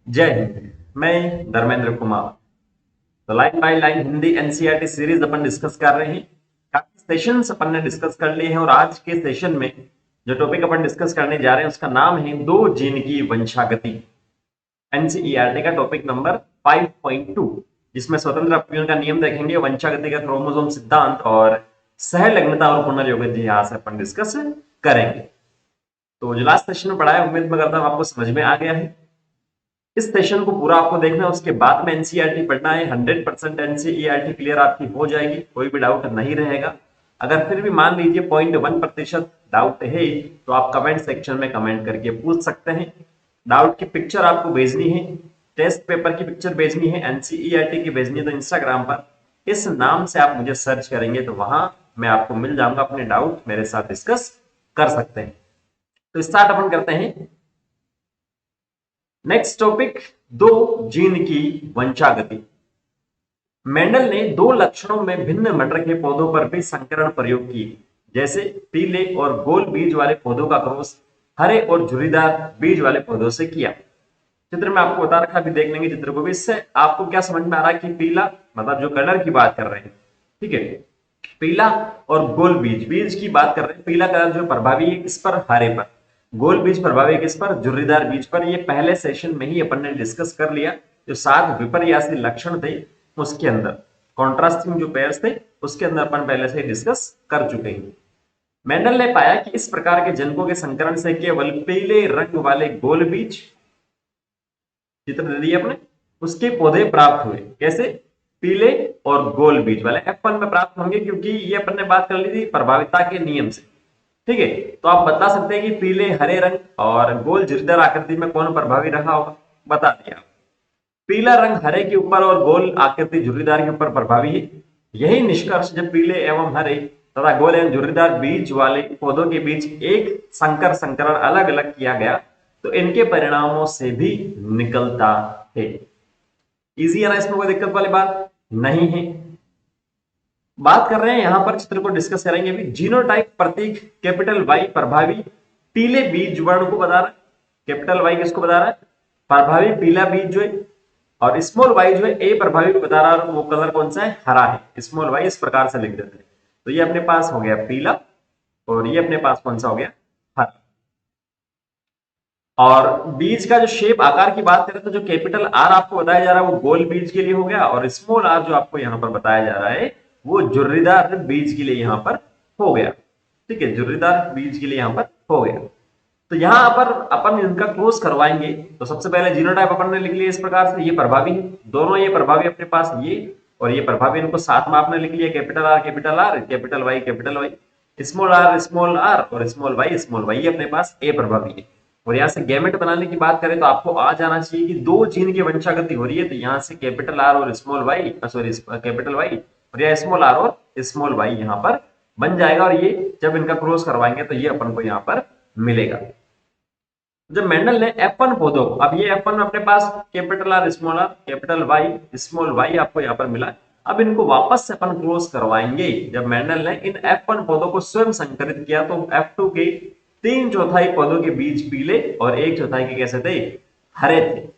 जय हिंद। मैं धर्मेंद्र कुमार। तो line by line Hindi NCERT series upon discuss कर रहे हैं। काफी सेशंस अपन ने डिस्कस कर लिए हैं और आज के सेशन में जो टॉपिक अपन डिस्कस करने जा रहे हैं उसका नाम है दो जीन की वंशागति। एनसीईआरटी का टॉपिक नंबर 5.2, जिसमें स्वतंत्र अपील का नियम देखेंगे, वंशागति का क्रोमोसोम सिद्धांत और सहलग्नता और पुनर्योग इतिहास अपन डिस्कस करेंगे। तो जो लास्ट सेशन में पढ़ा है उम्मीद में करता हूँ आपको समझ में आ गया है। इस सेशन को पूरा आपको देखना है, उसके बाद में एनसीईआरटी पढ़ना है। 100% एनसीईआरटी क्लियर आपकी हो जाएगी, कोई भी डाउट नहीं रहेगा। अगर फिर भी मान लीजिए 0.1% डाउट है तो आप कमेंट सेक्शन में कमेंट करके पूछ सकते हैं। डाउट की पिक्चर आपको भेजनी है, टेस्ट पेपर की पिक्चर भेजनी है, एनसीईआरटी की भेजनी है तो इंस्टाग्राम पर इस नाम से आप मुझे सर्च करेंगे तो वहां मैं आपको मिल जाऊंगा। अपने डाउट मेरे साथ डिस्कस कर सकते हैं। तो स्टार्ट अपन करते हैं। नेक्स्ट टॉपिक, दो जीन की वंशागति। मेंडल ने दो लक्षणों में भिन्न मटर के पौधों पर भी संकरण प्रयोग किए, जैसे पीले और गोल बीज वाले पौधों का क्रॉस हरे और झुर्रीदार बीज वाले पौधों से किया। चित्र में आपको बता रखा, भी देख लेंगे चित्र को भी। इससे आपको क्या समझ में आ रहा है कि पीला मतलब जो कलर की बात कर रहे हैं, ठीक है, पीला और गोल बीज बीज की बात कर रहे हैं। पीला कलर जो प्रभावी है किस पर, हरे पर। गोल बीज प्रभावी किस पर, झुर्रीदार बीज पर। ये पहले सेशन में ही अपन ने डिस्कस कर लिया। जो 7 विपर्यासी लक्षण थे उसके अंदर कॉन्ट्रास्टिंग जो पेयर्स थे उसके अंदर अपन पहले से डिस्कस कर चुके हैं। मेंडल ने पाया कि इस प्रकार के जनकों के संकरण से केवल पीले रंग वाले गोल बीज, चित्र दे दिए अपने, उसके पौधे प्राप्त हुए। कैसे, पीले और गोल बीज वाले F1 में प्राप्त होंगे, क्योंकि ये अपन ने बात कर ली थी प्रभाविता के नियम से। ठीक है, तो आप बता सकते हैं कि पीले हरे रंग और गोल झुर्रीदार आकृति में कौन प्रभावी रहा होगा, बता दिया। पीला रंग हरे के ऊपर और गोल आकृति झुर्रीदार के ऊपर प्रभावी है। यही निष्कर्ष जब पीले एवं हरे तथा गोल एवं झुर्रीदार बीज वाले पौधों के बीच एक संकर संकरण अलग अलग किया गया तो इनके परिणामों से भी निकलता है। इजी है ना, इसमें कोई दिक्कत वाली बात नहीं है। बात कर रहे हैं यहां पर, चित्र को डिस्कस करेंगे अभी। जीनोटाइप प्रतीक कैपिटल वाई प्रभावी पीले बीज वर्ण को बता रहा है। कैपिटल वाई किसको बता रहा है, प्रभावी पीला बीज जो है, और स्मॉल वाई जो है ए प्रभावी को बता रहा है। वो कलर कौन सा है, हरा है। स्मॉल वाई इस प्रकार से लिख देते हैं। तो ये अपने पास हो गया पीला और ये अपने पास कौन सा हो गया, हरा। और बीज का जो शेप आकार की बात करें तो जो कैपिटल आर आपको बताया जा रहा है वो गोल बीज के लिए हो गया, और स्मॉल आर जो आपको यहां पर बताया जा रहा है वो झुर्रीदार बीज के लिए यहां पर हो गया। ठीक है, झुर्रीदार बीज के लिए यहां पर हो गया। तो यहां पर अपन इनका क्रॉस करवाएंगे तो सबसे पहले जीनोटाइप अपन ने लिख लिया इस प्रकार से। ये प्रभावी है, दोनों ये प्रभावी अपने पास, ये और ये प्रभावी, इनको साथ में आपने लिख लिया। Capital R capital R, capital Y, small R और स्मॉल वाई, ये अपने पास ए प्रभावी है। और यहाँ से गैमेट बनाने की बात करें तो आपको आ जाना चाहिए कि दो जीन की वंशागति हो रही है, तो यहाँ से कैपिटल आर और small Y, sorry capital Y और या स्मॉल आर और स्मॉल वाई यहाँ पर बन जाएगा। और ये जब इनका क्रॉस करवाएंगे तो ये अपन को यहाँ पर मिलेगा। जब मेंडल ने F1 पौधों को, अब ये F1 अपने पास capital R capital Y small Y आपको यहाँ पर मिला। अब इनको वापस से अपन क्रॉस करवाएंगे। जब मेंडल ने इन F1 पौधों को स्वयं संकरित किया तो F2 के 3/4 पौधों के बीज पीले और 1/4 के कैसे थे, हरे थे,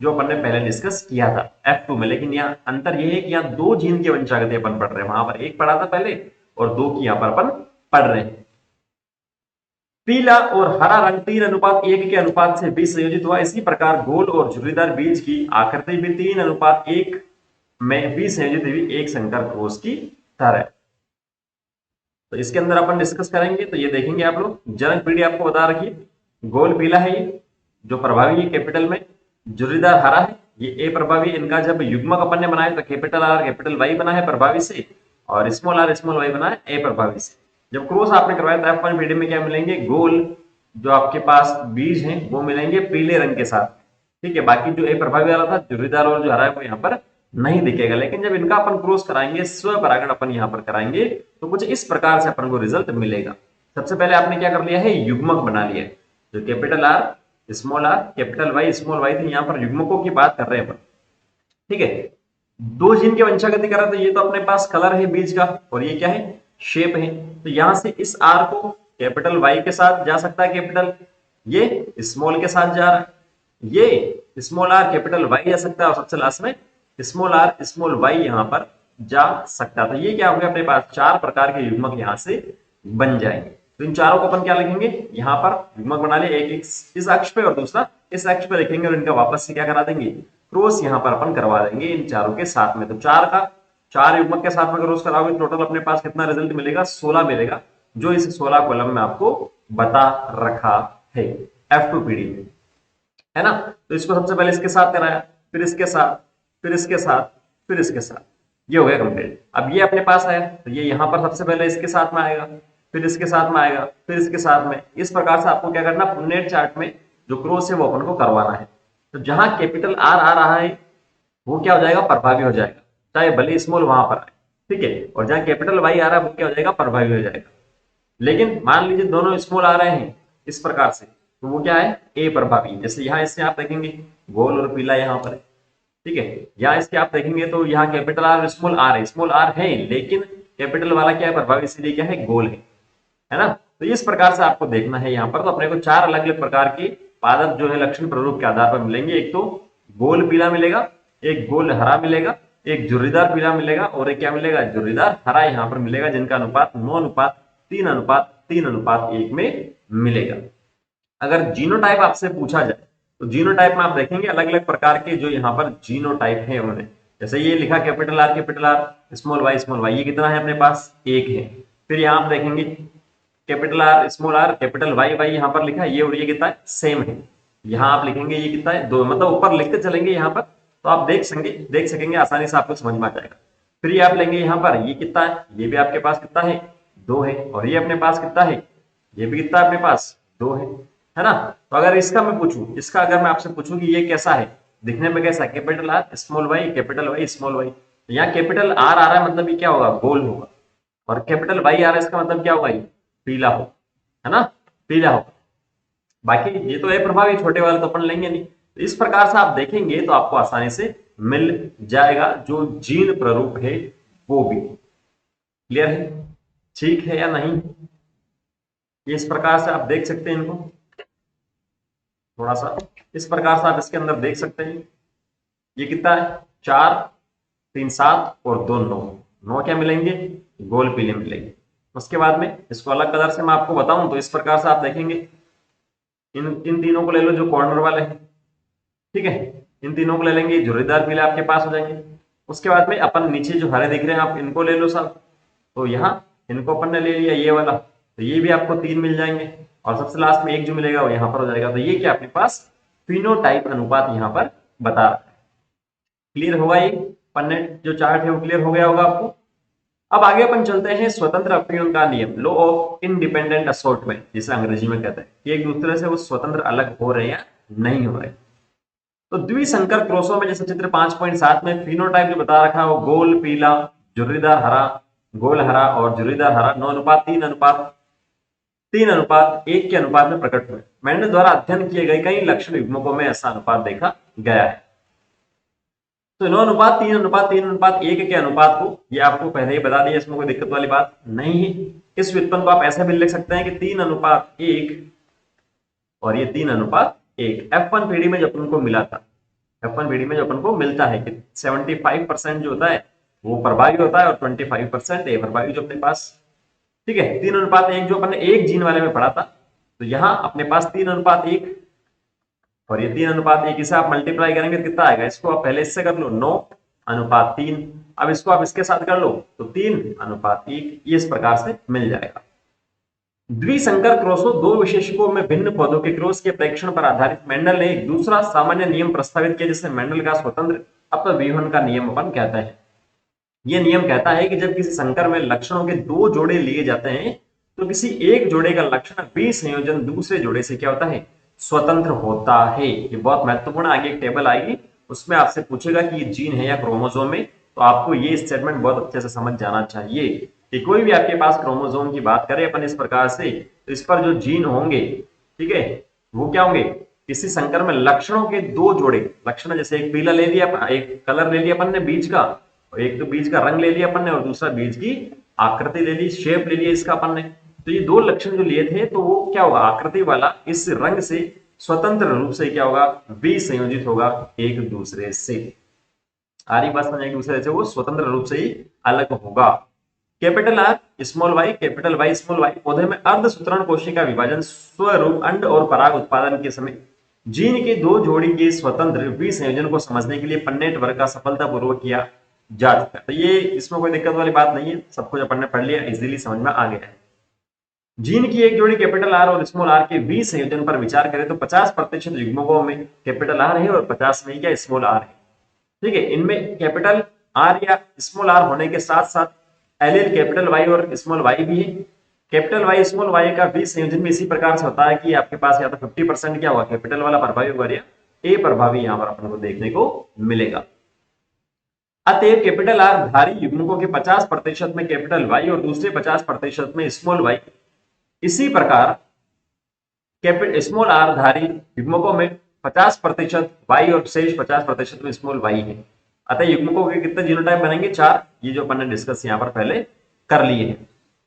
जो अपन ने पहले डिस्कस किया था F2 में। लेकिन यहाँ अंतर यह है कि यहाँ दो जीन की वंशागति अपन पढ़ रहे हैं, वहां पर एक पढ़ा था पहले और दो की यहाँ पर अपन पढ़ रहे हैं। पीला और हरा रंग 3:1 के अनुपात से भी संयोजित हुआ। इसी प्रकार गोल और झुर्रीदार बीज की आकृति भी 3:1 में भी संयोजित हुई, एक संकर क्रॉस की तरह। तो इसके अंदर अपन डिस्कस करेंगे। तो ये देखेंगे आप लोग, जनक पीढ़ी आपको बता रखी है, गोल पीला है ये जो प्रभावी है कैपिटल में, झुर्रीदार हरा है ये ए प्रभावी। इनका जब युग्मक अपन ने बनाया तो कैपिटल आर कैपिटल वाई बना है प्रभावी से, और स्मॉल आर स्मॉल वाई बना है ए प्रभावी से। जब क्रॉस आपने करवाया तो F1 पीढ़ी में क्या मिलेंगे, गोल जो आपके पास बीज हैं वो मिलेंगे पीले रंग के साथ। ठीक है, बाकी जो ए प्रभावी वाला था झुर्रीदार और जो हरा है वो यहाँ पर नहीं दिखेगा। लेकिन जब इनका अपन क्रॉस कराएंगे, स्वपरागण अपन यहाँ पर कराएंगे तो कुछ इस प्रकार से अपन को रिजल्ट मिलेगा। सबसे पहले आपने क्या कर लिया है, युग्मक बना लिया है। जो capital R small R capital Y small Y थे, यहाँ पर युग्मकों की बात कर रहे हैं अपन। ठीक है, दो जीन की वंशागति कर रहे हैं तो ये तो अपने पास कलर है बीज का और ये क्या है, शेप है। तो यहां से इस आर को कैपिटल वाई के साथ जा सकता है कैपिटल, ये स्मॉल के साथ जा रहा है। ये स्मॉल आर कैपिटल वाई जा सकता है और सबसे लास्ट में स्मॉल आर स्मॉल वाई यहां पर जा सकता है। तो ये क्या हो गया, अपने पास चार प्रकार के युग्मक यहां से बन जाएंगे। तो इन चारों को अपन क्या लिखेंगे, यहां पर युग्मक बना ले, एक इस अक्ष पे और दूसरा इस अक्ष पे लिखेंगे और इनका वापस से क्या करा देंगे, क्रॉस यहां पर अपन करवा देंगे इन चारों के साथ में। तो चार युग्मक के साथ में क्रॉस कराओगे टोटल अपने पास कितना रिजल्ट मिलेगा, 16 मिलेगा, जो इस 16 कॉलम में आपको बता रखा है F2PD में, है ना। तो इसको सबसे पहले इसके साथ कराया, फिर इसके साथ, फिर इसके साथ, फिर इसके साथ, ये हो गया कंप्लीट। अब ये अपने पास आया तो ये यहां पर सबसे पहले इसके साथ में आएगा, फिर इसके साथ में आएगा, फिर इसके साथ में। इस प्रकार से आपको क्या करना, पुन्नेट चार्ट में जो क्रॉस है वो अपन को करवाना है। तो जहां कैपिटल आर आ रहा है वो क्या हो जाएगा, प्रभावी हो जाएगा, चाहे भले स्मॉल वहां पर आए, ठीक है। और जहां कैपिटल वाई आ रहा है वो क्या हो जाएगा, प्रभावी हो जाएगा। लेकिन मान लीजिए दोनों स्मॉल आ रहे हैं इस प्रकार से, तो वो क्या है, ए प्रभावी। जैसे यहाँ इससे आप देखेंगे गोल और पीला यहाँ पर है, ठीक है। यहाँ इसके आप देखेंगे तो यहाँ कैपिटल आर स्मॉल आर है, स्मॉल आर है लेकिन कैपिटल वाला क्या है, प्रभावी, इसीलिए क्या है, गोल है ना। तो इस प्रकार से आपको देखना है यहाँ पर। तो अपने को चार अलग अलग प्रकार के पादप जो है लक्षण प्रारूप के आधार पर मिलेंगे। एक तो गोल पीला मिलेगा, एक गोल हरा मिलेगा, एक झुर्रीदार पीला मिलेगा और एक क्या मिलेगा, झुर्रीदार हरा यहाँ पर मिलेगा, जिनका अनुपात 9:3:3:1 में मिलेगा। अगर जीनोटाइप आपसे पूछा जाए तो जीनोटाइप में आप देखेंगे अलग अलग प्रकार के जो यहाँ पर जीनोटाइप है उन्होंने, जैसे ये लिखा कैपिटल आर स्मॉल वाई, ये कितना है अपने पास, एक है। फिर यहाँ आप देखेंगे capital R small R capital Y यहाँ पर लिखा है, ये और ये कितना है, सेम है। यहाँ आप लिखेंगे ये कितना है, दो, मतलब ऊपर लिखते चलेंगे यहाँ पर तो आप देख सकेंगे आसानी से, आपको समझ में आ जाएगा। फिर ये आप लेंगे यहाँ पर, ये कितना है, ये भी आपके पास कितना है, 2 है। और ये अपने पास कितना है, ये भी कितना अपने पास 2 है ना। तो अगर इसका मैं पूछूं, इसका अगर मैं आपसे पूछूं कि ये कैसा है, दिखने में कैसा है, capital R small Y small Y, तो यहाँ कैपिटल आर आ रहा है मतलब ये क्या होगा, गोल होगा। और कैपिटल वाई आ रहा है इसका मतलब क्या होगा, ये पीला हो, है ना, पीला हो। बाकी ये तो है प्रभावी, छोटे वाले तो अपन लेंगे नहीं। तो इस प्रकार से आप देखेंगे तो आपको आसानी से मिल जाएगा जो जीन प्रारूप है वो भी। क्लियर है, ठीक है या नहीं। इस प्रकार से आप देख सकते हैं इनको, थोड़ा सा इस प्रकार से आप इसके अंदर देख सकते हैं। ये कितना है, 4 3 7 और 2 9 क्या मिलेंगे, गोल पीले मिलेंगे। उसके बाद में इसको अलग कलर से मैं आपको बताऊं तो इस प्रकार से आप देखेंगे, इन तीनों को ले लो जो कॉर्नर वाले हैं, ठीक है, इन तीनों को ले लेंगे, झुर्रीदार पीले आपके पास हो जाएंगे। उसके बाद में अपन नीचे जो हरे दिख रहे हैं आप इनको ले लो सब, तो यहाँ इनको अपन ने ले लिया ये वाला, तो ये भी आपको 3 मिल जाएंगे और सबसे लास्ट में एक जो मिलेगा वो यहाँ पर हो जाएगा। तो ये क्या अपने पास फिनोटाइप अनुपात यहाँ पर बता रहा है। क्लियर होगा, ये पन्नेट जो चार्ट है वो क्लियर हो गया होगा आपको। अब आगे अपन चलते हैं स्वतंत्र अपीयन का नियम, लॉ ऑफ इंडिपेंडेंट असॉर्टमेंट, जिसे अंग्रेजी में कहते हैं कि एक दूसरे से वो स्वतंत्र अलग हो रहे हैं या नहीं हो रहे। तो द्विसंकर क्रॉसों में जैसे चित्र 5.7 में फिनोटाइप जो बता रखा है वो गोल पीला, झुर्रीदार हरा, गोल हरा और झुर्रीदार हरा 9:3:1 के अनुपात में प्रकट हुए। मेंडल द्वारा अध्ययन किए गए कई लक्षण युग्मकों में ऐसा अनुपात देखा गया है। तो 9:3:3:1 के अनुपात को ये आपको पहले ही बता दिया, इसमें कोई दिक्कत वाली बात नहीं है। इस व्युत्पन्न को आप ऐसे भी लिख सकते हैं कि 3:1 और ये 3:1। F1 पीढ़ी में जब उनको मिला था, F1 पीढ़ी में जब अपन को मिलता है कि 75% जो होता है वो प्रभावी होता है और 25% अप्रभावी जो अपने पास, ठीक है। 3:1 जो अपन ने एक जीन वाले में पढ़ा था, तो यहाँ अपने पास 3:1 और ये 3:1, इसे आप मल्टीप्लाई करेंगे तो कितना आएगा, इसको आप पहले इससे कर लो 9:3। अब इसको आप इसके साथ कर लो तो 3:1, ये इस प्रकार से मिल जाएगा। द्विसंकर क्रॉसों दो विशेषकों में भिन्न पौधों के क्रॉस के परीक्षण पर आधारित मेंडल ने एक दूसरा सामान्य नियम प्रस्तावित किया, जिसे मेंडल का स्वतंत्र अपव्यूहन का नियम अपन कहते हैं। यह नियम कहता है कि जब किसी संकर में लक्षणों के 2 जोड़े लिए जाते हैं तो किसी एक जोड़े का लक्षण विसंयोजन दूसरे जोड़े से क्या होता है, स्वतंत्र होता है। ये बहुत महत्वपूर्ण, आगे एक टेबल आएगी उसमें आपसे पूछेगा कि ये जीन है या क्रोमोसोम है, तो आपको ये स्टेटमेंट बहुत अच्छे से समझ जाना चाहिए कि कोई भी आपके पास क्रोमोसोम की बात करें अपन इस प्रकार से, तो इस पर जो जीन होंगे, ठीक है, वो क्या होंगे, किसी संकर में लक्षणों के 2 जोड़े लक्षण, जैसे एक पीला ले लिया, एक कलर ले लिया अपन ने बीज का, और एक तो बीज का रंग ले लिया अपन ने और दूसरा बीज की आकृति ले ली, शेप ले लिया इसका अपन ने। तो ये 2 लक्षण जो लिए थे तो वो क्या होगा, आकृति वाला इस रंग से स्वतंत्र रूप से क्या होगा, विसंयोजित होगा एक दूसरे से। आ रही बात समझ, एक दूसरे से वो स्वतंत्र रूप से ही अलग होगा। Capital R small Y, capital Y small Y. पौधे में अर्धसूत्रण कोशिका विभाजन स्वरूप अंड और पराग उत्पादन के समय जीन के दो जोड़ी के स्वतंत्र विसंयोजन को समझने के लिए पन्नेट वर्ग का सफलतापूर्वक किया जा चुका है। तो ये इसमें कोई दिक्कत वाली बात नहीं है, सब कुछ अपन ने पढ़ लिया, इजीली समझ में आ गया है। जीन की एक जोड़ी कैपिटल आर और स्मॉल आर के विसंयोजन पर विचार करें तो 50% युग्मकों में कैपिटल आर है और 50 में क्या स्मॉल आर है। ठीक है, इनमें कैपिटल आर या स्मॉल आर होने के साथ साथ एलील कैपिटल वाई और स्मॉल वाई भी है। कैपिटल वाई स्मॉल वाई का विसंयोजन भी इसी प्रकार से होता है कि आपके पास या तो 50% क्या होगा कैपिटल वाला प्रभावी होगा या ए प्रभावी यहां पर अपन को देखने को मिलेगा। अतएव कैपिटल आर धारी युग्मकों के 50% में कैपिटल वाई और दूसरे 50% में स्मॉल वाई, इसी प्रकार कैपिटल स्मॉल आर धारी युग्मकों में 50% वाई और शेष 50% में स्मॉल वाई है। अतः युग्मकों के कितने जीनोटाइप बनेंगे, 4। ये जो अपन ने डिस्कस यहाँ पर पहले कर लिए हैं।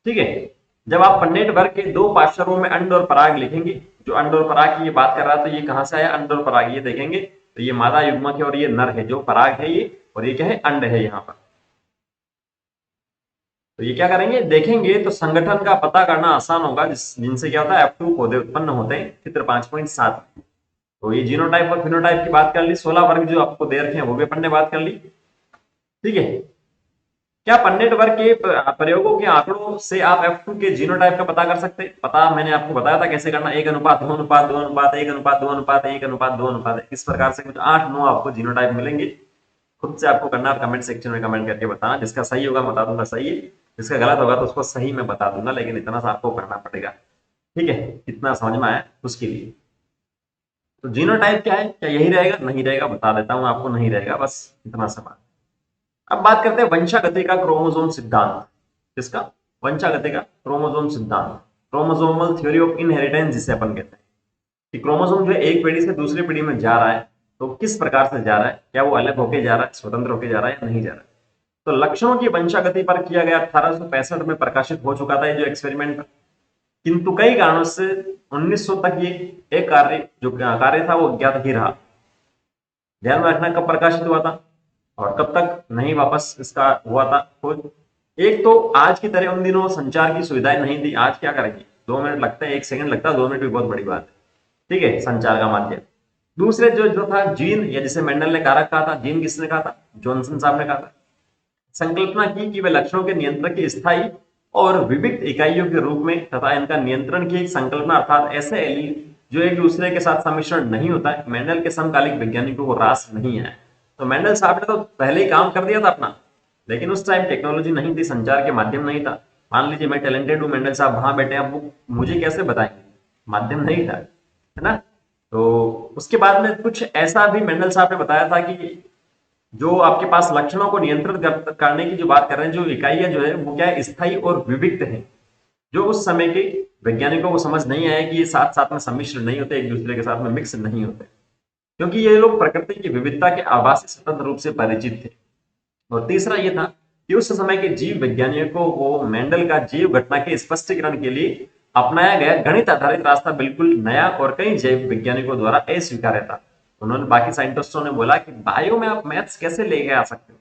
ठीक है, जब आप पन्नेट वर्ग के दो पार्श्वों में अंड और पराग लिखेंगे, जो अंड और पराग की ये बात कर रहा है तो ये कहां से आया, अंड और पराग, ये देखेंगे तो ये मादा युग्मक है और ये नर है, जो पराग है ये, और ये क्या है, अंड है यहाँ पर। तो ये क्या करेंगे, देखेंगे तो संगठन का पता करना आसान होगा, जिनसे क्या होता है F2 पौधे उत्पन्न होते हैं, चित्र 5.7। तो ये जीनोटाइप और फिनोटाइप की बात कर ली, 16 वर्ग जो आपको दे रखे हैं वो भी अपन ने बात कर ली। ठीक है, क्या पन्नेट वर्ग के प्रयोगों के आंकड़ों से आप F2 के जीनोटाइप का पता कर सकते हैं? पता मैंने आपको बताया था कैसे करना, 1:2:2:1:1:1:2 इस प्रकार से कुछ 8-9 आपको जीनोटाइप मिलेंगे। खुद से आपको करना, कमेंट सेक्शन में कमेंट करके बताना, जिसका सही होगा बता दूंगा सही है, जिसका गलत होगा तो उसको सही मैं बता दूंगा, लेकिन इतना सा आपको करना पड़ेगा। ठीक है, इतना समझ में आया उसके लिए। तो जीनोटाइप क्या है, क्या यही रहेगा, नहीं रहेगा, बता देता हूं आपको, नहीं रहेगा, बस इतना सवाल। अब बात करते हैं वंशागति का क्रोमोसोम सिद्धांत। किसका, वंशागति का क्रोमोसोम सिद्धांत, क्रोमोसोमल थ्योरी ऑफ इनहेरिटेंस जिसे अपन कहते हैं, कि क्रोमोसोम जो एक पीढ़ी से दूसरी पीढ़ी में जा रहा है तो किस प्रकार से जा रहा है, क्या वो अलग होके जा रहा है, स्वतंत्र होके जा रहा है या नहीं जा रहा है। तो लक्षणों की वंशागति पर किया गया 1865 में प्रकाशित हो चुका था ये जो एक्सपेरिमेंट, किंतु कई कारणों से 1900 तक ये एक कार्य था वो अज्ञात ही रहा। ध्यान में रखना कब प्रकाशित हुआ था और कब तक नहीं वापस इसका हुआ था खोज। एक तो आज की तरह उन दिनों संचार की सुविधाएं नहीं थी, आज क्या करेंगे 2 मिनट लगता है, 1 सेकंड लगता है, 2 मिनट भी बहुत बड़ी बात है। ठीक है, संचार का माध्यम। दूसरे जो था जीन, या जिसे मेंडल ने कारक कहा था, जीन किसने कहा था, जॉनसन साहब ने कहा था। संकल्पना की कि वे लक्षणों के नियंत्रण की स्थायी और विविक्त इकाइयों के रूप में तथा इनका नियंत्रण की एक संकल्पना, अर्थात ऐसे एलील जो एक दूसरे के साथ सम्मिश्रण नहीं होता है, मेंडल के समकालिक वैज्ञानिकों को रास नहीं है। तो मेंडल साहब ने तो पहले ही काम कर दिया था अपना, लेकिन उस टाइम टेक्नोलॉजी नहीं थी, संचार के माध्यम नहीं था। मान लीजिए मैं टैलेंटेड हूँ, मेंडल साहब वहां बैठे हैं, वो मुझे कैसे बताएंगे, माध्यम नहीं था, है ना। तो उसके बाद में कुछ ऐसा भी मेंडल साहब ने बताया था कि जो आपके पास लक्षणों को नियंत्रित करने की जो बात कर रहे हैं, जो इकाइयां जो है वो क्या है, स्थायी और विविक्त है, जो उस समय के वैज्ञानिकों को समझ नहीं आया कि ये साथ साथ में सम्मिश्र नहीं होते, एक दूसरे के साथ में मिक्स नहीं होते, क्योंकि ये लोग प्रकृति की विविधता के आभासी स्वतंत्र रूप से परिचित थे। और तीसरा ये था कि उस समय के जीव वैज्ञानिकों को मेंडल का जीव घटना के स्पष्टीकरण के लिए अपनाया गया गणित आधारित रास्ता बिल्कुल नया और कई जैव वैज्ञानिकों द्वारा अस्वीकार्य था। उन्होंने, बाकी साइंटिस्टों ने बोला कि बायो में आप मैथ्स कैसे लेके आ सकते हो,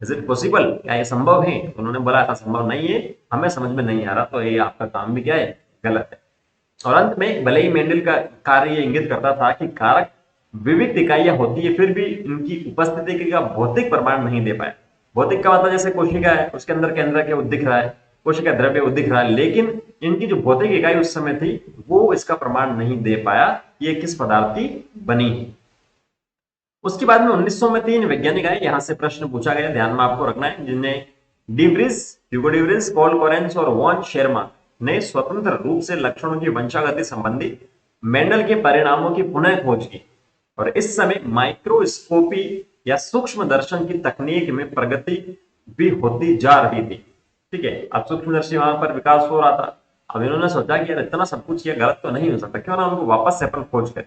इज इट पॉसिबल, क्या ये संभव है। उन्होंने बोला था संभव नहीं है, हमें समझ में नहीं आ रहा, तो ये आपका काम भी क्या है, गलत है। और अंत में भले ही मेंडल का कार्य ये इंगित करता था कि कारक विविध इकाइयां होती है, फिर भी इनकी उपस्थिति का भौतिक प्रमाण नहीं दे पाए। भौतिक का मतलब जैसे कोशिका है, उसके अंदर केंद्र के वो दिख रहा है, कोशिका द्रव्य वो दिख रहा है, लेकिन इनकी जो भौतिक इकाई उस समय थी वो इसका प्रमाण नहीं दे पाया ये किस पदार्थ की बनी है। उसके बाद में 1900 में 3 वैज्ञानिक आए, यहां से प्रश्न पूछा गया, ध्यान में आपको रखना है, जिन्हें डिवरिस, ह्यूगो डिवरिस, पॉल कोरेंस और वॉन शेरमान ने स्वतंत्र रूप से लक्षणों की वंशागति संबंधी मेंडल के परिणामों की पुनः खोज की। और इस समय माइक्रोस्कोपी या सूक्ष्म दर्शन की तकनीक में प्रगति भी होती जा रही थी। ठीक है, अब सूक्ष्मदर्शी वहां पर विकास हो रहा था। अब इन्होंने सोचा कि यार इतना सब कुछ ये गलत तो नहीं हो सकता, क्यों ना उनको वापस से अपन खोज करें।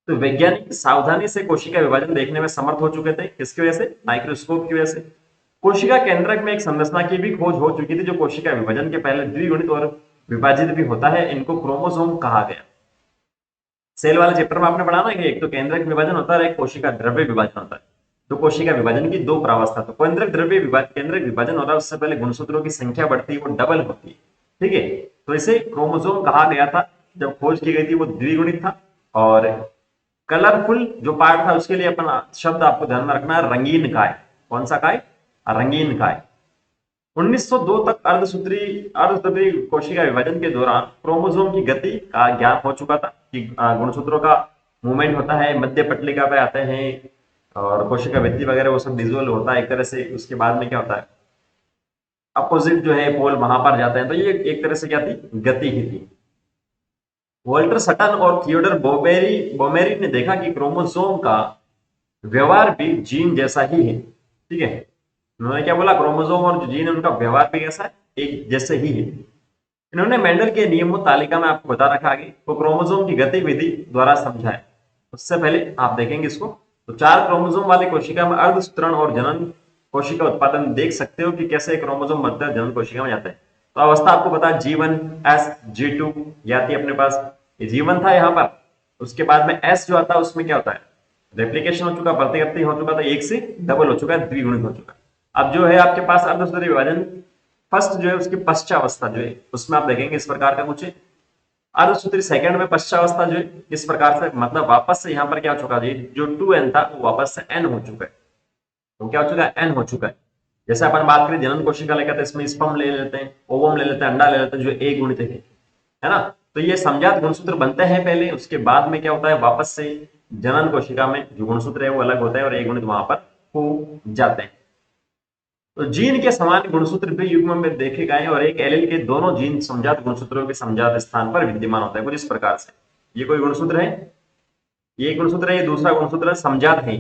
तो वैज्ञानिक सावधानी से कोशिका विभाजन देखने में समर्थ हो चुके थे, किसकी वजह से, माइक्रोस्कोप की वजह से। कोशिका केंद्रक में एक संरचना की भी खोज हो चुकी थी, जो कोशिका विभाजन के पहले द्विगुणित और विभाजित भी होता है, इनको क्रोमोसोम कहा गया। सेल वाले चैप्टर में आपने पढ़ा ना कि एक तो केंद्रक विभाजन होता है और एक कोशिका द्रव्य विभाजन होता है। तो कोशिका विभाजन की दो प्रावस्था, तो केंद्रक द्रव्य विभाजन, केंद्रक विभाजन हो रहा है, उससे पहले गुणसूत्रों की संख्या बढ़ती है, वो डबल होती है। ठीक है, तो इसे क्रोमोसोम कहा गया था, जब खोज की गई थी वो द्विगुणित था। और कलरफुल जो पार्ट था उसके लिए अपन शब्द आपको ध्यान में रखना है, रंगीन काय। कौन सा काय? रंगीन काय। 1902 तक अर्धसूत्री कोशिका विभाजन के दौरान क्रोमोसोम की गति का ज्ञान हो चुका था कि गुणसूत्रों का मूवमेंट होता है, मध्य पटलिका पे आते हैं और कोशिका भित्ति वगैरह वो सब विजुअल होता है एक तरह से। उसके बाद में क्या होता है, अपोजिट जो है पोल वहां पर जाते हैं, तो ये एक तरह से क्या थी, गति ही थी। वॉल्टर सटन और थियोडर बोमेरी ने देखा कि क्रोमोसोम का व्यवहार भी जीन जैसा ही है। ठीक है, उन्होंने क्या बोला, क्रोमोसोम और जो जीन है उनका व्यवहार भी कैसा है, एक जैसे ही है। इन्होंने मेंडल के नियमों तालिका में आपको बता रखा आगे, वो क्रोमोसोम की गतिविधि द्वारा समझाया। उससे पहले आप देखेंगे इसको, तो 4 क्रोमोसोम वाले कोशिका में अर्धसूत्रण और जनन कोशिका उत्पादन देख सकते हो कि कैसे क्रोमोसोम बनता है, जनन कोशिका में जाता है। तो अवस्था आपको पता है G1 S G2 या थी अपने पास, ये G1 था यहाँ पर। उसके बाद में S जो आता है उसमें क्या होता है, रेप्लिकेशन हो चुका, प्रतिकृति हो चुका, तो एक से डबल हो चुका है, द्विगुणित हो चुका है। अब जो है आपके पास अर्धसूत्री विभाजन फर्स्ट जो है उसकी पश्चावस्था जो है उसमें आप देखेंगे इस प्रकार का कुछ है। अर्धसूत्री सेकंड में पश्चावस्था जो है इस प्रकार से, मतलब वापस से यहाँ पर क्या हो चुका है, जो 2n था वो वापस से n हो चुका है। तो क्या हो चुका है, n हो चुका है। जैसे अपन बात करें जनन कोशिका लेकर, तो इसमें स्पर्म ले लेते हैं, ओवम ले लेते हैं, अंडा ले लेते हैं, जो ए गुणित है ना। तो ये समजात गुणसूत्र बनते हैं पहले, उसके बाद में क्या होता है, वापस से जनन कोशिका में जो गुणसूत्र है वो अलग होता है और ए गुणित वहां पर हो जाते हैं। तो जीन के समान गुणसूत्र भी युग्म में देखे गए और एक एलील के दोनों जीन समजात गुणसूत्रों के समजात स्थान पर विद्यमान होता है कुछ इस प्रकार से। ये कोई गुणसूत्र है, ये गुणसूत्र है, ये दूसरा गुणसूत्र है, समजात है।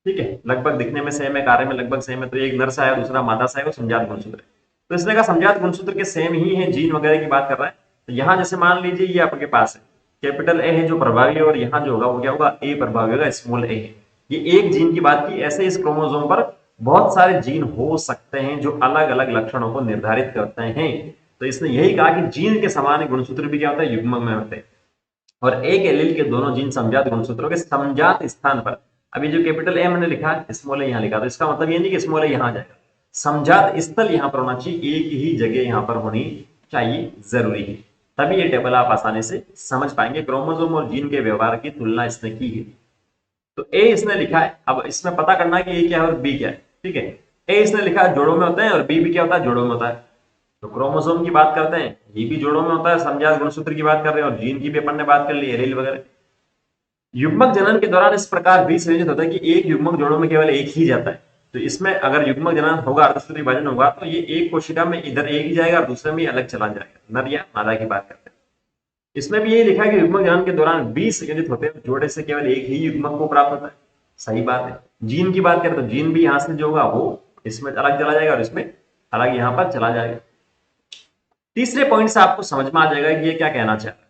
ठीक है, लगभग दिखने में सेम है, कार्य में लगभग सेम है, तो एक नर सा है दूसरा मादा सा है, वो समजात गुणसूत्र है। तो इसने कहा समजात गुणसूत्र के सेम ही है, जीन वगैरह की बात कर रहा है। तो यहां जैसे मान लीजिए ये आपके पास है, कैपिटल ए है जो प्रभावी है, और यहाँ जो होगा वो क्या होगा, ए प्रभावी होगा, स्मॉल ए है। ये एक जीन की बात की। ऐसे इस क्रोमोसोम पर बहुत सारे जीन हो सकते हैं जो अलग अलग लक्षणों को निर्धारित करते हैं। तो इसने यही कहा कि जीन के समान गुणसूत्र भी क्या होता है, युग्म में होते हैं। और एक एलील के दोनों जीन समजात गुणसूत्रों के समजात स्थान पर, अभी जो कैपिटल ए मैंने लिखा है, स्मॉल ए यहाँ लिखा, तो इसका मतलब ये नहीं कि स्मॉल ए यहाँ जाएगा, समजात स्थल यहाँ पर होना चाहिए, एक ही जगह यहाँ पर होनी चाहिए, जरूरी है। तभी ये टेबल आप आसानी से समझ पाएंगे। क्रोमोसोम और जीन के व्यवहार की तुलना इसने की है। तो ए इसने लिखा है, अब इसमें पता करना है कि ए क्या है और बी क्या है। ठीक है, ए इसने लिखा है जोड़ों में होते हैं और बी भी क्या होता है, जोड़ों में होता है। तो क्रोमोसोम की बात करते हैं, ये भी जोड़ों में होता है, समजात गुणसूत्र की बात कर रहे हैं, और जीन की भी अपन ने बात कर ली, एलील वगैरह। युग्मक जनन के दौरान इस प्रकार भी संयोजित होता है कि एक युग्मक जोड़ों में केवल एक ही जाता है। तो इसमें अगर युग्मक जनन होगा, अर्धसूत्री विभाजन होगा, तो ये एक कोशिका में इधर एक ही जाएगा और दूसरे में अलग चला जाएगा, नर या मादा की बात करते हैं। इसमें भी यही लिखा है कि युग्मक जनन के दौरान 20 संयोजित होते हैं, जोड़े से केवल एक ही युग्मक को प्राप्त होता है। सही बात है। जीन की बात करें तो जीन भी यहां से जो होगा वो इसमें अलग चला जाएगा और इसमें अलग यहां पर चला जाएगा। तीसरे पॉइंट से आपको समझ में आ जाएगा कि ये क्या कहना चाह रहा है।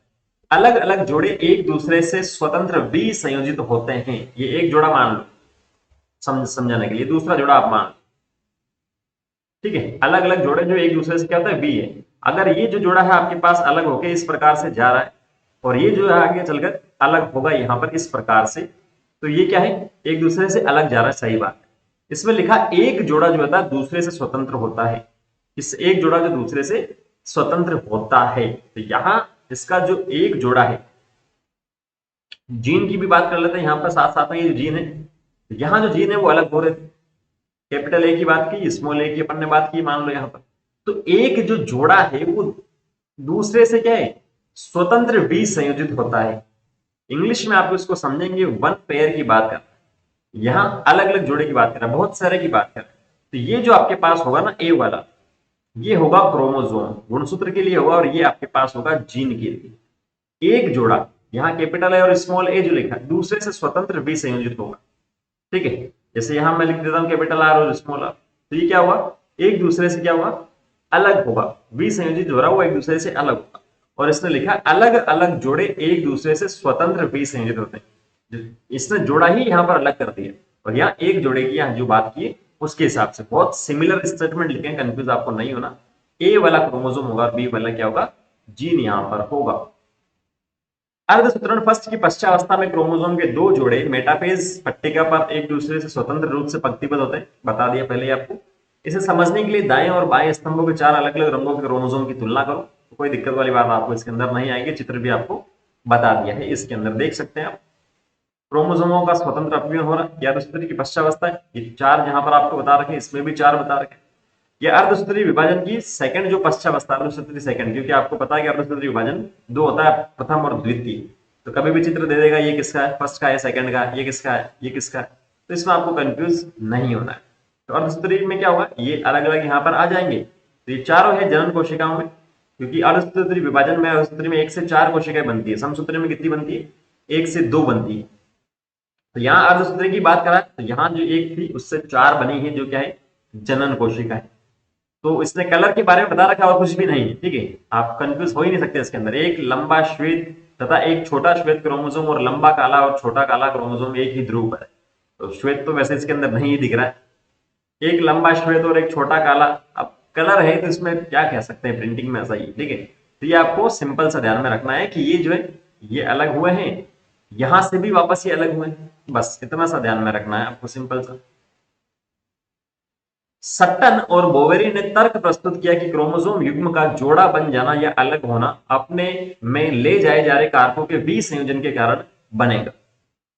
अलग अलग जोड़े एक दूसरे से स्वतंत्र भी संयोजित होते हैं। ये एक जोड़ा मान लो समझाने के लिए, दूसरा जोड़ा आप मान लो। ठीक है, अलग अलग जोड़े जो एक दूसरे से क्या होता है, बी है। अगर ये जो जोड़ा है आपके पास अलग होकर इस प्रकार से जा रहा है और ये जो है आगे चलकर अलग होगा यहां पर इस प्रकार से, तो ये क्या है, एक दूसरे से अलग जा रहा है। सही बात है। इसमें लिखा एक जोड़ा जो होता है दूसरे से स्वतंत्र होता है। इस एक जोड़ा जो दूसरे से स्वतंत्र होता है, तो यहां इसका जो एक जोड़ा है, जीन की भी बात कर लेते हैं यहां पर साथ साथ में। ये जो जीन है, यहां जो जीन है वो अलग हो रहे थे। कैपिटल ए की बात की, स्मॉल ए की अपन ने बात की, मान लो यहां पर। तो एक जो जोड़ा है वो दूसरे से क्या है, स्वतंत्र भी संयोजित होता है। इंग्लिश में आपको इसको समझेंगे, वन पेयर की बात कर, यहां अलग अलग जोड़े की बात कर रहा है, बहुत सारे की बात कर रहा है। तो ये जो आपके पास होगा ना ए वाला, ये होगा क्रोमोसोम गुणसूत्र के लिए होगा, और ये आपके पास होगा जीन के लिए। एक जोड़ा यहाँ कैपिटल है और स्मॉल ए जो लिखा है दूसरे से स्वतंत्र भी संयोजित होगा। ठीक है, जैसे यहां मैं लिख देता हूं कैपिटल आर और स्मॉल आर, तो ये क्या हुआ, एक दूसरे से क्या हुआ, अलग होगा। भी संयोजित हो रहा है वो एक दूसरे से अलग होगा। और इसने लिखा अलग अलग जोड़े एक दूसरे से स्वतंत्र भी संयोजित होते हैं। इसने जोड़ा ही यहाँ पर अलग कर दिया, और यहाँ एक जोड़े की यहाँ जो बात की उसके हिसाब से बहुत सिमिलर स्टेटमेंट लिखे, कंफ्यूज आपको नहीं होना। ए वाला क्रोमोसोम होगा, बी वाला क्या होगा, जीन यहाँ पर होगा। अर्धसूत्रण फर्स्ट की पश्चावस्था में क्रोमोसोम के दो जोड़े मेटाफेज पट्टिका पर एक दूसरे से स्वतंत्र रूप से पंक्तिबद्ध होते हैं, बता दिया पहले आपको। इसे समझने के लिए दाएं और बाएं स्तंभों के चार अलग अलग रंगों के क्रोमोसोम की तुलना करो, तो कोई दिक्कत वाली बात आपको इसके अंदर नहीं आएगी। चित्र भी आपको बता दिया है, इसके अंदर देख सकते हैं आप क्रोमोसोमों का स्वतंत्र अपव्यय हो रहा है। या अर्धसूत्री की पश्चावस्था है, ये चार जहां पर आपको बता रखे, इसमें भी चार बता रखे। ये अर्धसूत्री विभाजन की सेकंड जो पश्चावस्था, अर्धसूत्री सेकंड, क्योंकि आपको पता है कि अर्धसूत्री विभाजन दो होता है, प्रथम और द्वितीय। तो कभी भी चित्र दे देगा ये किसका है, फर्स्ट का है, सेकंड का, ये किसका है, ये किसका है, तो इसमें आपको कंफ्यूज नहीं होना है। तो अर्धसूत्री में क्या होगा, ये अलग अलग यहाँ पर आ जाएंगे। तो ये चारों है जनन कोशिकाओं में, क्योंकि अर्धसूत्री विभाजन में अर्धसूत्री में 1 से 4 कोशिकाएं बनती है, समसूत्री में कितनी बनती है, 1 से 2 बनती है। तो यहाँ अर्धसूत्री की बात करा तो यहाँ जो एक थी उससे 4 बनी है, जो क्या है, जनन कोशिका है। तो इसने कलर के बारे में बता रखा और कुछ भी नहीं है, ठीक है, आप कंफ्यूज हो ही नहीं सकते। इसके अंदर एक लंबा श्वेत तथा एक छोटा श्वेत क्रोमोसोम और लंबा काला और छोटा काला क्रोमोसोम एक ही ध्रुव पर है। तो श्वेत तो वैसे इसके अंदर नहीं दिख रहा है, एक लंबा श्वेत और एक छोटा काला। अब कलर है तो इसमें क्या कह सकते हैं, प्रिंटिंग में ऐसा ही, ठीक है। तो ये आपको सिंपल सा ध्यान में रखना है कि ये जो है ये अलग हुए हैं, यहां से भी वापस ये अलग हुए हैं, बस इतना सा ध्यान में रखना है आपको, सिंपल सा। सट्टन और बोवेरी ने तर्क प्रस्तुत किया कि क्रोमोसोम युग्म का जोड़ा बन जाना या अलग होना अपने में ले जाए जा रहे कारकों के विसंयोजन के कारण बनेगा।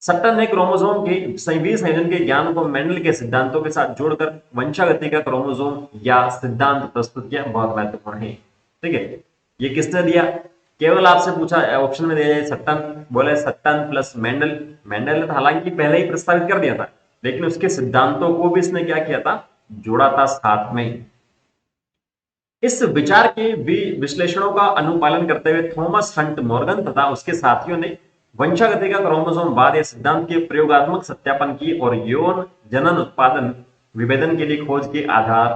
सट्टन ने क्रोमोसोम के विसंयोजन के ज्ञान को मेंडल के सिद्धांतों के साथ जोड़कर वंशागति का क्रोमोसोम या सिद्धांत प्रस्तुत किया, बहुत महत्वपूर्ण है, ठीक है। ये किसने दिया, केवल आपसे पूछा ऑप्शन में दिया जाए सट्टन, बोले सट्टन प्लस मेंडल। मेंडल ने हालांकि पहले ही प्रस्तावित कर दिया था, लेकिन उसके सिद्धांतों को भी इसने क्या किया था, जोड़ा था साथ में। इस विचार के विश्लेषणों का अनुपालन करते हुए थॉमस हंट मॉर्गन तथा उसके साथियों ने वंशागति का क्रोमोसोम बाद या सिद्धांत के प्रयोगात्मक सत्यापन की और यौन जनन उत्पादन विभेदन के लिए खोज के आधार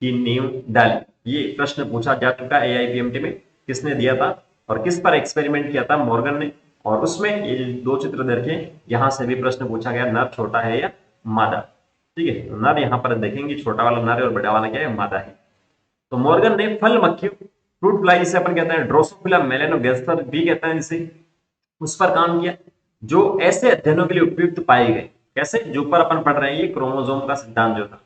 की नींव डाली। ये प्रश्न पूछा जा चुका है AIPMT में, किसने दिया था और किस पर एक्सपेरिमेंट किया था, मॉर्गन ने। और उसमें ये दो चित्र देखें, यहां से भी प्रश्न पूछा गया, नर छोटा है या मादा, ठीक है। नर यहाँ पर देखेंगे, छोटा वाला नर है और बड़ा वाला क्या है, मादा है। तो मॉर्गन ने फल मक्खियों, फ्रूट फ्लाई जिसे अपन कहते हैं, ड्रोसोफिला मेलानोगास्टर भी कहते हैं जिसे, उस पर काम किया जो ऐसे अध्ययनों के लिए उपयुक्त पाए गए। कैसे, जो ऊपर अपन पढ़ रहे हैं, ये क्रोमोसोम का सिद्धांत जो था।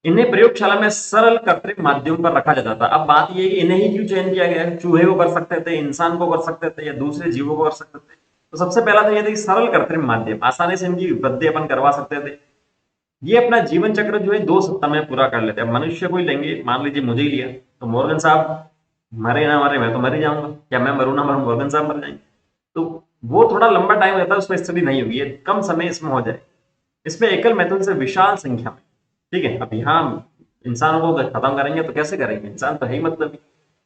इन्हें प्रयोगशाला में सरल कृत्रिम माध्यम पर रखा जाता था। अब बात यह है कि इन्हें ही क्यों चयन किया गया है, चूहे को कर सकते थे, इंसान को कर सकते थे, या दूसरे जीवों को कर सकते थे। तो सबसे पहला तो यह था कि सरल कृत्रिम माध्यम, आसानी से इनकी वृद्धि अपन करवा सकते थे। ये अपना जीवन चक्र जो है 2 सप्ताह में पूरा कर लेते हैं। मनुष्य को ही लेंगे, मान लीजिए मुझे ही लिया, तो मॉर्गन साहब मरे ना मरे, मैं तो मर ही जाऊंगा, क्या मैं मरू ना मरू, मॉर्गन साहब मर जाएंगे। तो वो थोड़ा लंबा टाइम रहता है, उसमें स्टडी नहीं होगी, ये कम समय इसमें हो जाए। इसमें एकल मेथड से विशाल संख्या में, ठीक है। अब यहाँ इंसानों को खत्म करेंगे तो कैसे करेंगे, इंसान तो है ही मतलब,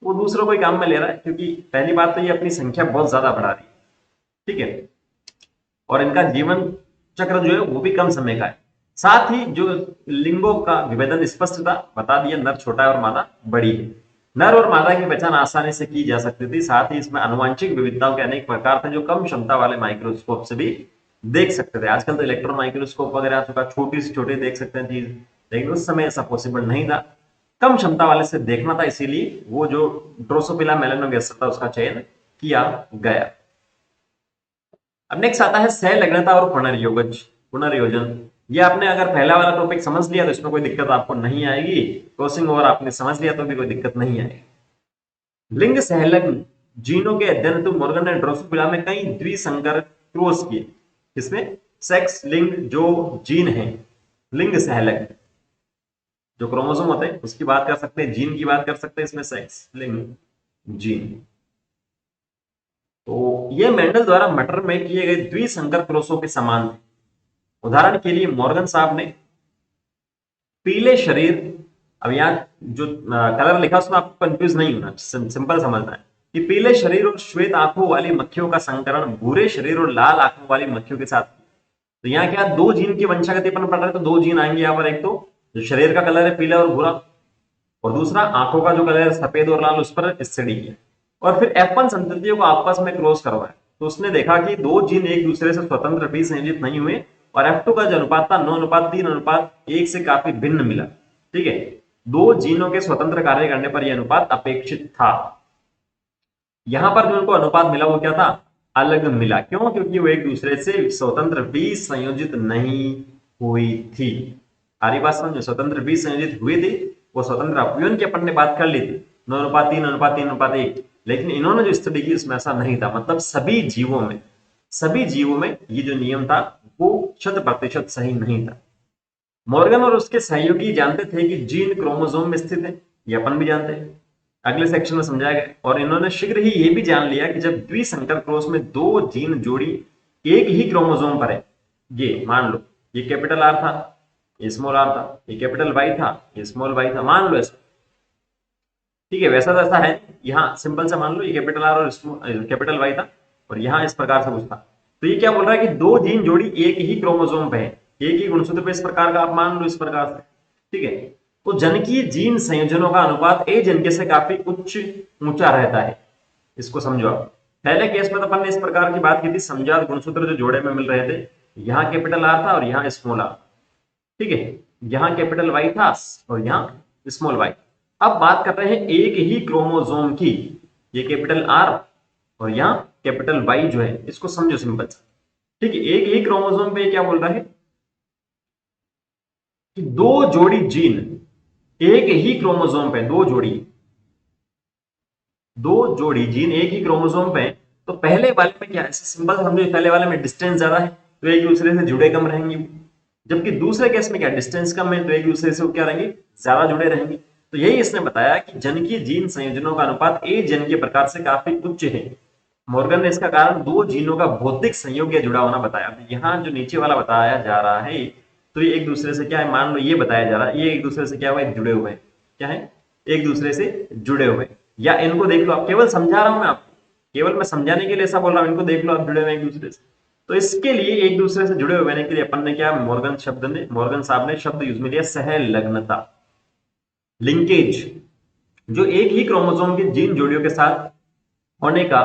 वो दूसरों को ही काम में ले रहा है, क्योंकि पहली बात तो ये अपनी संख्या बहुत ज्यादा बढ़ा रही है, ठीक है, और इनका जीवन चक्र जो है वो भी कम समय का है। साथ ही जो लिंगों का विभेदन स्पष्ट था, बता दिया, नर छोटा है और मादा बड़ी है। नर और मादा की पहचान आसानी से की जा सकती थी। साथ ही इसमें आनुवंशिक विविधताओं के अनेक प्रकार थे जो कम क्षमता वाले माइक्रोस्कोप से भी देख सकते थे। आजकल तो इलेक्ट्रॉन माइक्रोस्कोप वगैरह आ चुका, छोटी से छोटी देख सकते हैं चीज, लेकिन उस समय ऐसा पॉसिबल नहीं था, कम क्षमता वाले से देखना था, इसीलिए वो जो ड्रोसोफिला मेलानोगास्टर था उसका चयन किया गया। अब नेक्स्ट आता है सहलग्नता और पुनर्योजन। ये आपने अगर पहला वाला टॉपिक समझ लिया तो इसमें कोई दिक्कत आपको नहीं आएगी, क्रॉसिंग ओवर आपने समझ लिया तो भी कोई दिक्कत नहीं आएगी। लिंग सहलग्न जीनों के अध्ययन तो मॉर्गन ने ड्रोसोफिला में कई द्विसंकर क्रॉस किए। इसमें सेक्स लिंग जो जीन है, लिंग सहलग्न जो क्रोमोसोम होते हैं उसकी बात कर सकते हैं, जीन की बात कर सकते हैं, इसमें सेक्स लिंग जीन। तो ये मेंडल द्वारा मटर में किए गए द्विसंकर क्रॉसों के समान थे। उदाहरण के लिए मॉर्गन साहब ने पीले शरीर, अब यहाँ जो कलर लिखा उसमें आपको कंफ्यूज नहीं होना, सिंपल समझना है कि पीले शरीर और श्वेत आंखों वाली मक्खियों का संकरण भूरे शरीर और लाल आंखों वाली मक्खियों के साथ। तो यहाँ क्या 2 जीन की वंशागति अपन पढ़ रहे हैं, तो 2 जीन आएंगे यहाँ पर, एक तो जो शरीर का कलर है पीला और भूरा, और दूसरा आंखों का जो कलर है सफेद और लाल, उस पर स्टडी किया। और फिर F1 संततियों को आपस में क्रॉस करवाया, तो उसने देखा कि 2 जीन एक दूसरे से स्वतंत्र भी संयोजित नहीं हुए, और F2 का जो अनुपात था 9:3:1 से काफी भिन्न मिला, ठीक है। 2 जीनों के स्वतंत्र कार्य करने पर यह अनुपात अपेक्षित था। यहां पर जो उनको अनुपात मिला वो क्या था, अलग मिला। क्यों? क्योंकि वो एक दूसरे से स्वतंत्र बीज संयोजित नहीं हुई थी। सारी बात समझो, स्वतंत्र बीज संयोजित हुए थे, वो स्वतंत्र अपव्यन की अपन ने बात कर ली थी 9:3:3:1, लेकिन इन्होंने जो स्टडी की उसमें ऐसा नहीं था। मतलब सभी जीवों में ये जो नियम था वो 100% सही नहीं था। मॉर्गन और उसके सहयोगी जानते थे कि जीन क्रोमोसोम में स्थित है, ये अपन भी जानते हैं, अगले सेक्शन में समझाया गया। और इन्होंने शीघ्र ही ये भी जान लिया कि जब द्विसंकर क्रॉस में दो जीन जोड़ी एक ही क्रोमोसोम पर है, ये मान लो ये कैपिटल आर था, ये स्मॉल आर था, ये कैपिटल वाई था, ये स्मॉल वाई था, मान लो ऐसा, ठीक है। वैसा वैसा है, यहाँ सिंपल से मान लो ये कैपिटल आर और कैपिटल वाई था, और यहाँ इस प्रकार से कुछ था। तो ये क्या बोल रहा है कि दो जीन जोड़ी एक ही क्रोमोसोम पे है, एक ही गुणसूत्र पे, इस प्रकार का आप मान लो इस प्रकार से, ठीक है। तो जनकीय जीन संयोजनों का अनुपात ए जनके से काफी ऊंचा रहता है, इसको समझो आप। पहले केस में तो अपन ने इस प्रकार की बात की थी, समजात गुणसूत्र जो जोड़े में मिल रहे थे, यहाँ कैपिटल आर था और यहाँ स्मॉल आर, ठीक है, यहाँ कैपिटल वाई था और यहाँ स्मॉल वाई। अब बात कर रहे हैं एक ही क्रोमोसोम की, ये कैपिटल आर और यहाँ कैपिटल वाई जो है, इसको समझो सिंपल सा, ठीक है। एक ही क्रोमोसोम पे क्या बोल रहा है कि दो जोड़ी जीन, एक ही क्रोमोसोम पे दो जोड़ी जीन एक ही क्रोमोसोम पे, तो पहले वाले में क्या है, सिंपल समझो, पहले वाले में डिस्टेंस ज्यादा है तो एक दूसरे से जुड़े कम रहेंगे, जबकि दूसरे केस में क्या डिस्टेंस कम है तो एक दूसरे से क्या रहेंगे, ज्यादा जुड़े रहेंगे। तो यही इसने बताया कि जनकीय जीन संयोजनों का अनुपात ए जन के प्रकार से काफी उच्च है। मॉर्गन ने इसका कारण दो जीनों का भौतिक संयोग या जुड़ा होना बताया। तो यहाँ जो नीचे वाला बताया जा रहा है, तो ये एक दूसरे से क्या है, मान लो ये बताया जा रहा है, ये एक दूसरे से क्या हुआ, जुड़े हुए हैं, क्या है, एक दूसरे से जुड़े हुए हैं। या इनको देख लो, आप केवल समझा रहा हूं मैं आपको, केवल मैं समझाने के लिए ऐसा बोल रहा हूं, इनको देख लो आप जुड़े हुए हैं एक दूसरे से। तो इसके लिए एक दूसरे से जुड़े हुए के लिए अपन ने क्या, मॉर्गन साहब ने शब्द यूज में लिया सहलग्नता, लिंकेज, जो एक ही क्रोमोसोम की जीन जोड़ियों के साथ होने का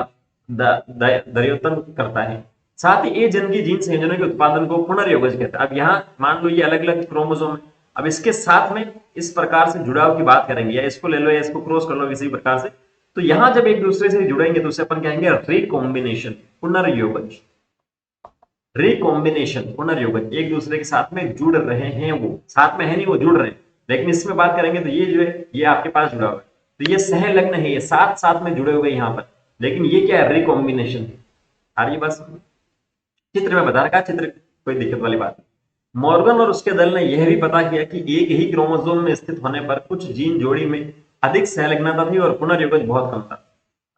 दर्योत्तम करता है। साथ ही ए जन की जीन संयोजनों के उत्पादन को पुनर्योगज कहता है। अब यहाँ मान लो ये अलग अलग क्रोमोसोम है, अब इसके साथ में इस प्रकार से जुड़ाव की बात करेंगे, या इसको ले लो या इसको क्रॉस कर लो किसी प्रकार से, तो यहां जब एक दूसरे से जुड़ेंगे तो उसे अपन कहेंगे रिकॉम्बिनेशन, पुनर्योगज। रिकॉम्बिनेशन, पुनर्योगज, एक दूसरे के साथ में जुड़ रहे हैं, वो साथ में है नहीं, वो जुड़ रहे हैं। लेकिन इसमें बात करेंगे तो ये जो है ये आपके पास जुड़ा हुआ है, तो ये सहलग्न है, ये साथ साथ में जुड़े हुए यहाँ पर, लेकिन ये क्या है, रिकॉम्बिनेशन है। आ रही बस, चित्र में बता रखा, चित्र कोई दिक्कत वाली बात नहीं। मॉर्गन और उसके दल ने यह भी पता किया कि एक ही क्रोमोसोम में स्थित होने पर कुछ जीन जोड़ी में अधिक सहलग्नता थी और पुनर्योगज बहुत कम था।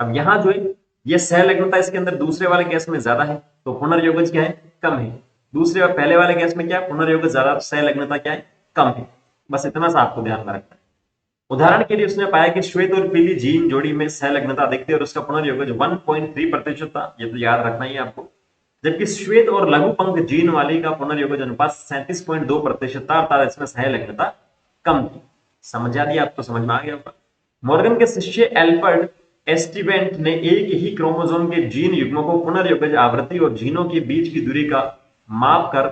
अब यहाँ जो है ये सहलग्नता इसके अंदर दूसरे वाले केस में ज्यादा है, तो पुनर्योगज क्या है, कम है। दूसरे पहले वाले केस में क्या है, पुनर्योगज ज्यादा, सहलग्नता क्या है, कम है। बस इतना सा आपको ध्यान में रखना है। उदाहरण के लिए उसने पाया कि श्वेत और पीली जीन जोड़ी में सहलग्नता अधिक थी और उसका पुनर्योगज 1.3% था, ये तो याद रखना ही आपको। जबकि श्वेत और लघु पंख जीन वाली का पुनर्योगज अनुपात 37.2% था, अर्थात इसमें सहलग्नता कम थी। समझा दिया, आपको समझ में आ गया होगा। मॉर्गन के शिष्य एल्बर्ट एस्टिवेंट ने एक ही क्रोमोसोम के जीन युग्मों को पुनर्योगज आवृत्ति और जीनों के बीच की दूरी का माप कर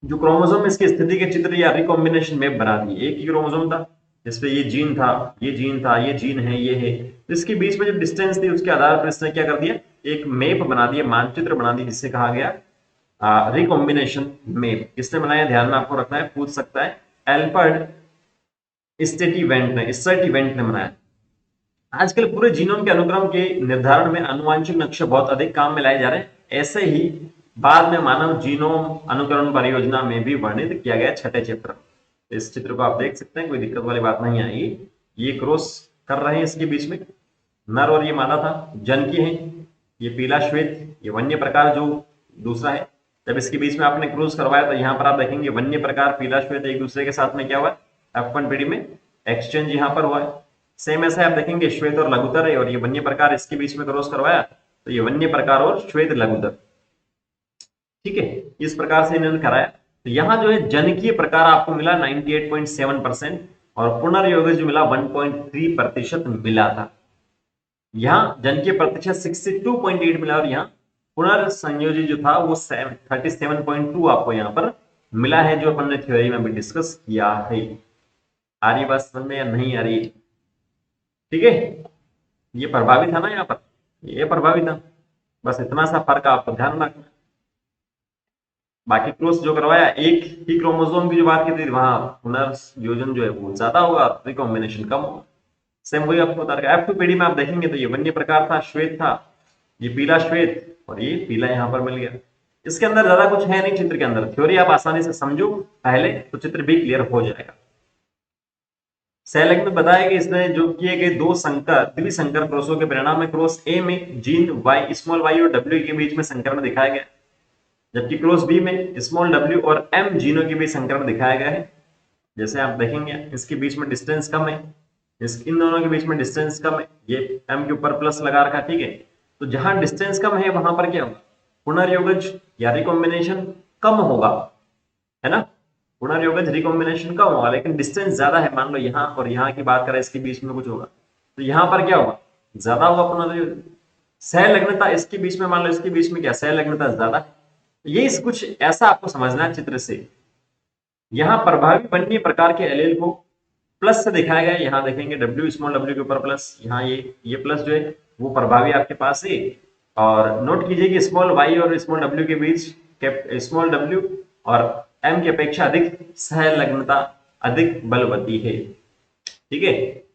जो क्रोमोसोम में इसकी स्थिति के चित्र या रिकॉम्बिनेशन मैप बना दिए। एक ही क्रोमोसोम था जिसपे ये जीन था, ये जीन था, ये जीन है, ये है, तो इसके बीच में जो डिस्टेंस थी उसके आधार पर इसने क्या कर दिया, एक मैप बना दिया, मानचित्र बना दिया, जिससे कहा गया रिकॉम्बिनेशन मैप। किसने बनाया, ध्यान में आपको रखना है, पूछ सकता है। एल्बर्ट स्टर्टिवेंट ने बनाया। आजकल पूरे जीनोम के अनुक्रम के निर्धारण में आनुवांशिक नक्शे बहुत अधिक काम में लाए जा रहे हैं। ऐसे ही बाद में मानव जीनोम अनुकरण परियोजना में भी वर्णित किया गया 6ठे चैप्टर। इस चित्र को आप देख सकते हैं, कोई दिक्कत वाली बात नहीं आएगी। ये क्रॉस कर रहे हैं इसके बीच में, नर और ये मादा था, जनकी है, ये पीला श्वेत, ये वन्य प्रकार जो दूसरा है। जब इसके बीच में आपने क्रॉस करवाया तो यहाँ पर आप देखेंगे वन्य प्रकार पीला श्वेत एक दूसरे के साथ में क्या हुआ है, F1 पीढ़ी में एक्सचेंज यहाँ पर हुआ है। सेम ऐसा आप देखेंगे श्वेत और लघुतर है, और ये वन्य प्रकार इसके बीच में क्रॉस करवाया तो ये वन्य प्रकार और श्वेत लघुतर, ठीक है, इस प्रकार से इन्होंने कराया। तो यहाँ जो है जनकीय प्रकार आपको मिला 98.7% और पुनर्योगज जो मिला 1.3% मिला था। यहाँ जनकीय प्रतिशत 62.8 मिला और यहाँ पुनर्संयोजी जो था वो 37.2 आपको यहाँ पर मिला है, जो अपन ने थ्योरी में भी डिस्कस किया है। आ रही बात समझ में या नहीं आ रही, ठीक है। ये प्रभावी था ना यहाँ पर, ये प्रभावी था। बस इतना सा फर्क आपको ध्यान रखना। बाकी क्रॉस जो करवाया एक ही क्रोमोसोम की जो बात की थी वहां पुनर्योजन जो है वो ज्यादा होगा, रिकॉम्बिनेशन कम होगा। सेम वही आपको बता रहा है। F2 पीढ़ी में आप देखेंगे तो ये वन्य प्रकार था, श्वेत था, ये पीला श्वेत और ये पीला यहाँ पर मिल गया। इसके अंदर ज्यादा कुछ है नहीं चित्र के अंदर, थ्योरी आप आसानी से समझो पहले तो चित्र भी क्लियर हो जाएगा। सेलेक्ट में बताया कि इसने जो किए गए दो संकर द्विसंकर क्रॉसों के परिणाम में क्रॉस ए में जीन वाई स्मॉल वाई और डब्ल्यू के बीच में संकरण दिखाया गया, जबकि क्रॉस बी में स्मॉल डब्ल्यू और एम जीनों के बीच संकरण दिखाया गया है। जैसे आप देखेंगे इसके बीच में डिस्टेंस कम है, इन दोनों के बीच में डिस्टेंस कम है, ये एम के ऊपर प्लस लगा रखा, ठीक है। तो जहां डिस्टेंस कम है वहां पर क्या होगा, पुनर्योगज या रिकॉम्बिनेशन कम होगा, है ना। पुनर्योगज रिकॉम्बिनेशन कम होगा, लेकिन डिस्टेंस ज्यादा है, मान लो यहाँ और यहाँ की बात करें इसके बीच में कुछ होगा, तो यहाँ पर क्या होगा, ज्यादा होगा पुनर्योगज। सहलग्नता इसके बीच में, मान लो इसके बीच में क्या सहलग्नता ज्यादा है। ये कुछ ऐसा आपको समझना है चित्र से। यहाँ प्रभावी वन्य प्रकार के एलील को प्लस से दिखाया गया है, यहाँ देखेंगे डब्ल्यू स्मॉल डब्ल्यू के ऊपर प्लस, यहाँ ये प्लस जो है वो प्रभावी आपके पास है। और नोट कीजिए कि स्मॉल वाई और स्मॉल डब्ल्यू के बीच स्मॉल डब्ल्यू और एम की अपेक्षा अधिक सहलग्नता अधिक बलवती है, ठीक है।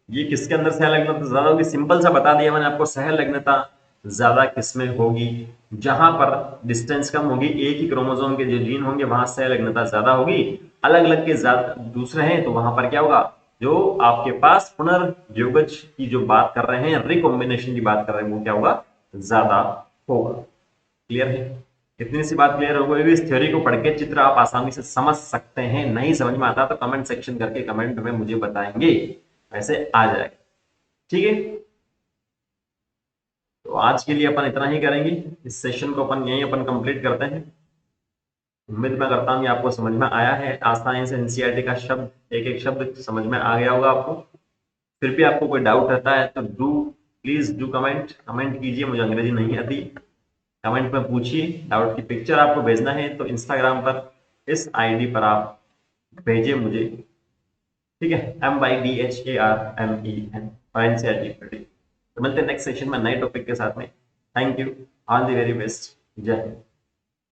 ये किसके अंदर सहलग्नता ज्यादा होगी, सिंपल सा बता दिया मैंने आपको, सहलग्नता ज्यादा किसमें होगी, जहां पर डिस्टेंस कम होगी, एक ही क्रोमोसोम के जो जीन होंगे वहां सहलग्नता ज्यादा होगी। अलग अलग के दूसरे हैं तो वहां पर क्या होगा, जो आपके पास पुनर्योगज की जो बात कर रहे हैं, रिकॉम्बिनेशन की बात कर रहे हैं, वो क्या होगा, ज्यादा होगा। क्लियर है, इतनी सी बात क्लियर हो गई। इस थ्योरी को पढ़ के चित्र आप आसानी से समझ सकते हैं। नहीं समझ में आता तो कमेंट सेक्शन करके कमेंट में मुझे बताएंगे, वैसे आ जाएगा, ठीक है। तो आज के लिए अपन इतना ही करेंगे, इस सेशन को अपन यहीं अपन कंप्लीट करते हैं। उम्मीद मैं करता हूँ कि आपको समझ में आया है, आसानी से एनसीईआरटी का शब्द एक एक शब्द समझ में आ गया होगा आपको। फिर भी आपको कोई डाउट रहता है तो प्लीज डू कमेंट कीजिए, मुझे अंग्रेजी नहीं आती, कमेंट में पूछिए। डाउट की पिक्चर आपको भेजना है तो इंस्टाग्राम पर इस आईडी पर आप भेजिए मुझे, ठीक है, MYDHARMEN और एनसीईआरटी। तो मिलते हैं नेक्स्ट सेशन में नए टॉपिक के साथ में। Thank you, all the very best, जय हिंद।